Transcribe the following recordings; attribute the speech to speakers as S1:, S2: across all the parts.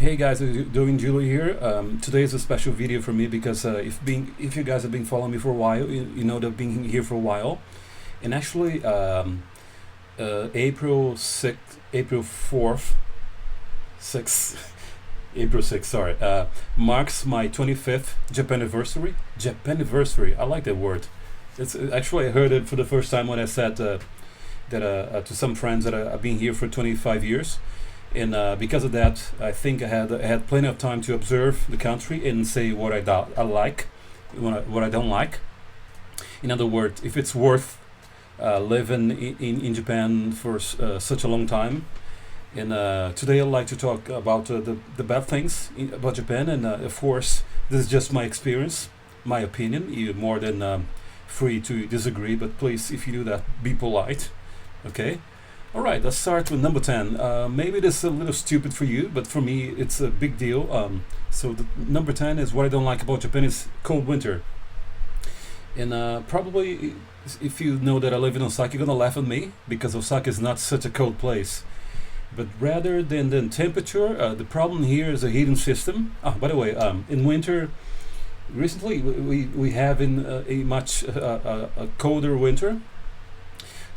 S1: Hey guys, doing Julie here. Today is a special video for me because if you guys have been following me for a while, you know that I've been here for a while. And actually, April 6th, April 4th, 6th, April 6th, sorry, marks my 25th Japan anniversary. Japan anniversary, I like that word. It's actually, I heard it for the first time when I said that to some friends that I've been here for 25 years. And because of that, I think I had plenty of time to observe the country and say what I like, what I don't like. In other words, if it's worth living in Japan for such a long time. And today I'd like to talk about the bad things about Japan. And of course, this is just my experience, my opinion. You're more than free to disagree, but please, if you do that, be polite. Okay? Alright, let's start with number 10. Maybe this is a little stupid for you, but for me it's a big deal. So the number 10 is what I don't like about Japan is cold winter. And probably if you know that I live in Osaka, you're gonna laugh at me because Osaka is not such a cold place. But rather than temperature, the problem here is a heating system. By the way, in winter, recently we have in a much colder winter.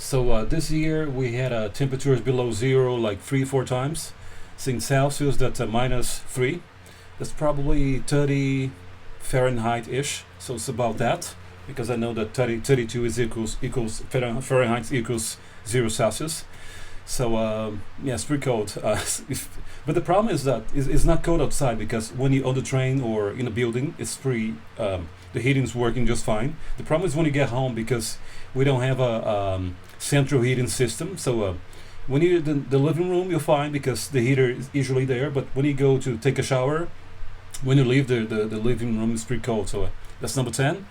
S1: So this year we had temperatures below zero like 3-4 times. So in Celsius that's -3. That's probably 30 Fahrenheit-ish. So it's about that, because I know that 32 is equals Fahrenheit equals 0 Celsius. So yeah, it's pretty cold. But the problem is that it's not cold outside, because when you're on the train or in a building, it's pretty. The heating's working just fine. The problem is when you get home, because we don't have a central heating system. So when you're in the living room, you're fine because the heater is usually there. But when you go to take a shower, when you leave the living room, it's pretty cold. So that's number 10.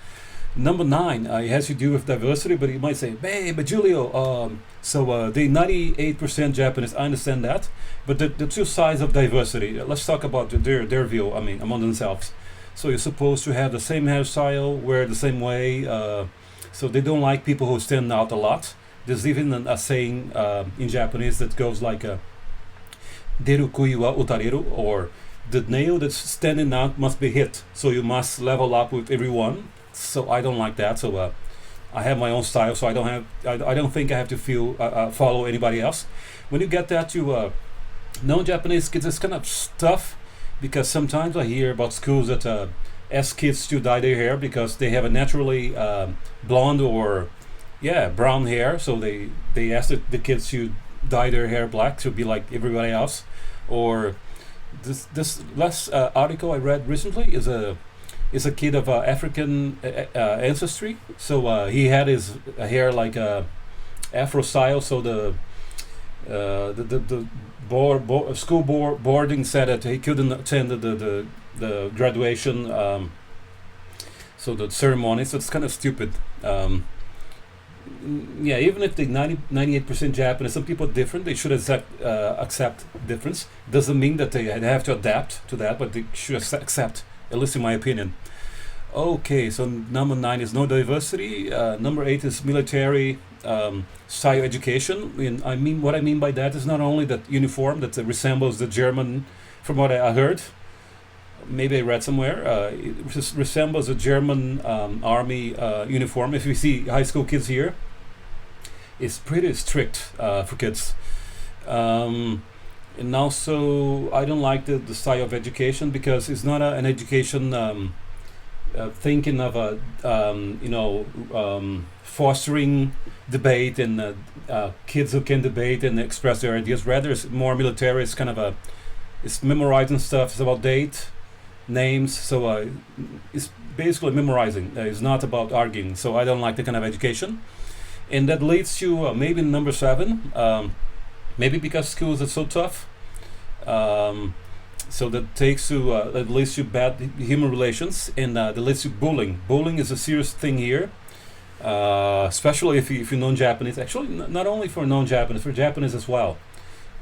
S1: Number 9, it has to do with diversity, but you might say, hey, but Julio, the 98% Japanese, I understand that, but the two sides of diversity, let's talk about their view, among themselves. So you're supposed to have the same hairstyle, wear the same way, so they don't like people who stand out a lot. There's even a saying in Japanese that goes like, deru kui wa utareru, or the nail that's standing out must be hit, so you must level up with everyone. So I don't like that. So I have my own style, so I don't think I have to follow anybody else. When you get that to non-Japanese kids, it's kind of tough, because sometimes I hear about schools that ask kids to dye their hair because they have a naturally blonde or brown hair, so they ask the kids to dye their hair black to be like everybody else. Or this last article I read recently is a kid of African ancestry. So he had his hair like Afro style. So the school boarding said that he couldn't attend the graduation. So the ceremony. So it's kind of stupid. Yeah, even if they 98% Japanese, some people are different. They should accept difference. Doesn't mean that they have to adapt to that, but they should accept. At least in my opinion. Okay, so number 9 is no diversity. Number 8 is military style education. And what I mean by that is not only that uniform that resembles the German, from what I heard, maybe I read somewhere, it resembles a German army uniform. If you see high school kids here, it's pretty strict for kids. And also, I don't like the style of education, because it's not an education thinking of fostering debate and kids who can debate and express their ideas. Rather, it's more military. It's kind of it's memorizing stuff. It's about date, names. So it's basically memorizing. It's not about arguing. So I don't like that kind of education. And that leads to maybe number 7. Maybe because schools are so tough, so that leads to bad human relations, and that leads to bullying. Bullying is a serious thing here, especially if you're non-Japanese. Actually, not only for non-Japanese, for Japanese as well.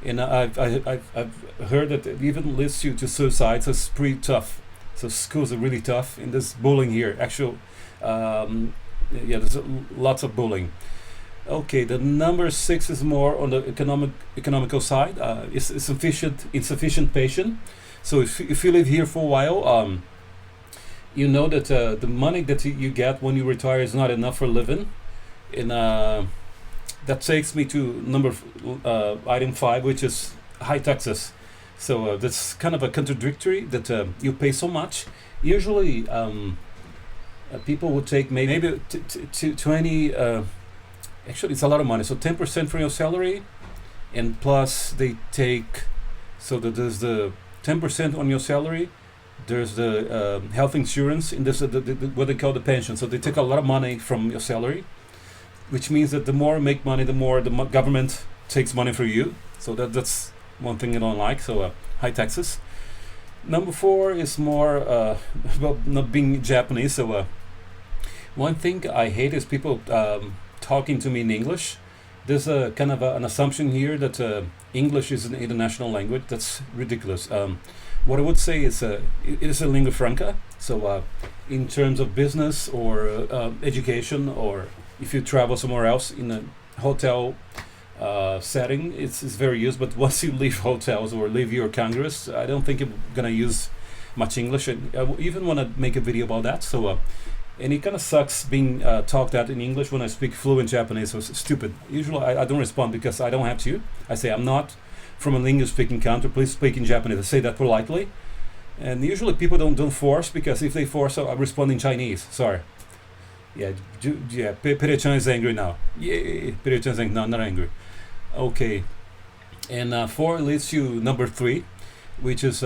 S1: And I've heard that it even leads to suicide. So it's pretty tough. So schools are really tough in this bullying here. There's lots of bullying. Okay, the number 6 is more on the economical side. It's insufficient patience. So if you live here for a while, you know that the money that you get when you retire is not enough for living. And that takes me to item 5, which is high taxes. So that's kind of a contradictory that you pay so much. Usually, people would take maybe 20. Actually, it's a lot of money. So 10% from your salary, and plus they take. So that there's the 10% on your salary. There's the health insurance, and there's what they call the pension. So they take a lot of money from your salary, which means that the more you make money, the more the government takes money from you. So that's one thing I don't like. So high taxes. Number 4 is more about not being Japanese. So one thing I hate is people talking to me in English. There's a kind of an assumption here that English is an international language. That's ridiculous. What I would say is it is a lingua franca. So in terms of business or education, or if you travel somewhere else in a hotel setting, it's very used. But once you leave hotels or leave your congress, I don't think you're gonna use much English. And I even want to make a video about that. So and it kind of sucks being talked at in English when I speak fluent Japanese. So it's stupid. Usually I don't respond because I don't have to. I say I'm not from an English-speaking country. Please speak in Japanese. I say that politely. And usually people don't force, because if they force, I respond in Chinese. Sorry. Yeah, Pere-chan is angry now. Yeah, Pere-chan is angry. No, not angry. Okay. And 4 leads to number 3, which is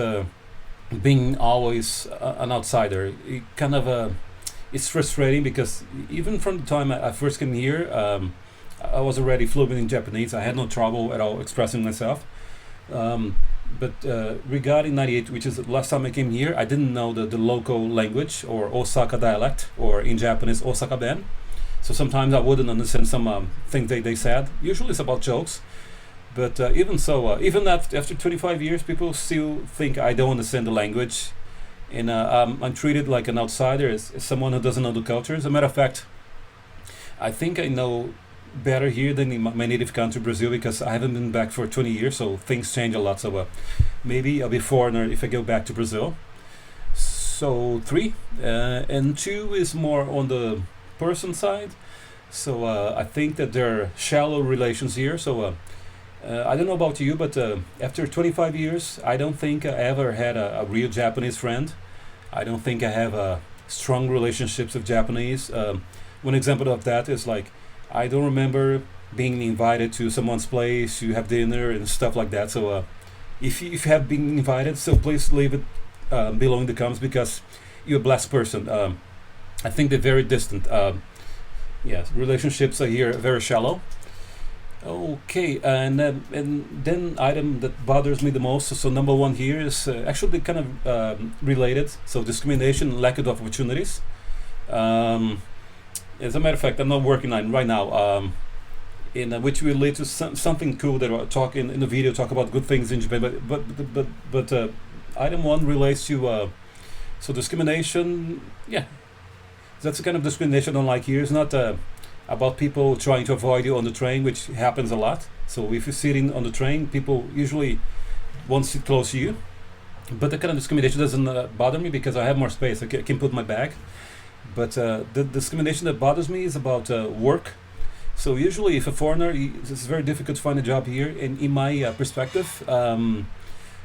S1: being always an outsider. It kind of it's frustrating, because even from the time I first came here, I was already fluent in Japanese. I had no trouble at all expressing myself. But regarding 98, which is the last time I came here, I didn't know the local language, or Osaka dialect, or in Japanese, Osaka ben. So sometimes I wouldn't understand some things they said. Usually it's about jokes. But even so, even after 25 years, people still think I don't understand the language. And I'm treated like an outsider, as someone who doesn't know the culture. As a matter of fact, I think I know better here than in my native country, Brazil, because I haven't been back for 20 years, so things change a lot. So maybe I'll be a foreigner if I go back to Brazil. So 3. And 2 is more on the person side. So I think that there are shallow relations here. So I don't know about you, but after 25 years, I don't think I ever had a real Japanese friend. I don't think I have strong relationships with Japanese. One example of that is, like, I don't remember being invited to someone's place to have dinner and stuff like that. So if you have been invited, so please leave it below in the comments, because you're a blessed person. I think they're very distant. Yes, relationships are here very shallow. Okay, and then item that bothers me the most. So number 1 here is actually kind of related. So discrimination, lack of opportunities. As a matter of fact, I'm not working on it right now. In which will lead to something cool that I'll talk in the video. Talk about good things in Japan. But item 1 relates to so discrimination. Yeah, that's the kind of discrimination I don't like here. It's not about people trying to avoid you on the train, which happens a lot. So if you're sitting on the train, people usually won't sit close to you. But the kind of discrimination doesn't bother me, because I have more space. I can put my bag. But the discrimination that bothers me is about work. So usually, if a foreigner, it's very difficult to find a job here. And in my perspective,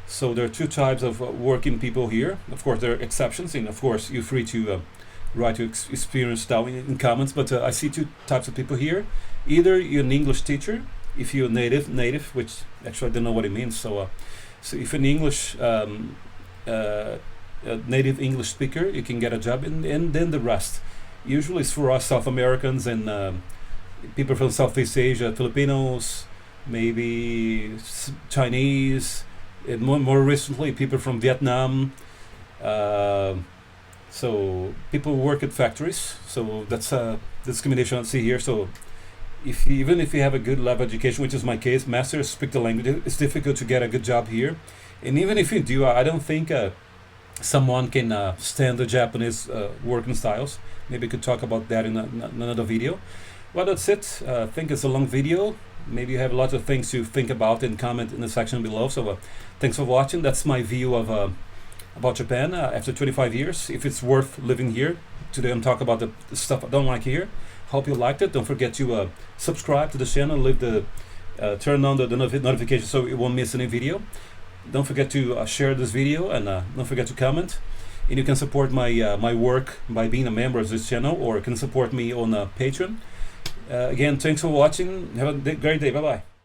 S1: so there are 2 types of working people here. Of course, there are exceptions, and of course, you're free to write your experience down in comments. But I see 2 types of people here. Either you're an English teacher, if you're native, which actually I don't know what it means. So if you're an English native English speaker, you can get a job, and then the rest usually is for us South Americans and people from Southeast Asia, Filipinos, maybe Chinese, and more recently people from Vietnam. So people work at factories. So that's discrimination I see here. So even if you have a good level of education, which is my case, masters, speak the language, it's difficult to get a good job here. And even if you do, I don't think someone can stand the Japanese working styles. Maybe we could talk about that in another video. Well, that's it. I think it's a long video. Maybe you have a lot of things to think about and comment in the section below. So thanks for watching. That's my view of about Japan after 25 years. If it's worth living here. Today I'm talking about the stuff I don't like here. Hope you liked it. Don't forget to subscribe to the channel. Leave the turn on the notification so you won't miss any video. Don't forget to share this video, and don't forget to comment. And you can support my my work by being a member of this channel, or you can support me on Patreon. Again, thanks for watching. Have a great day. Bye bye.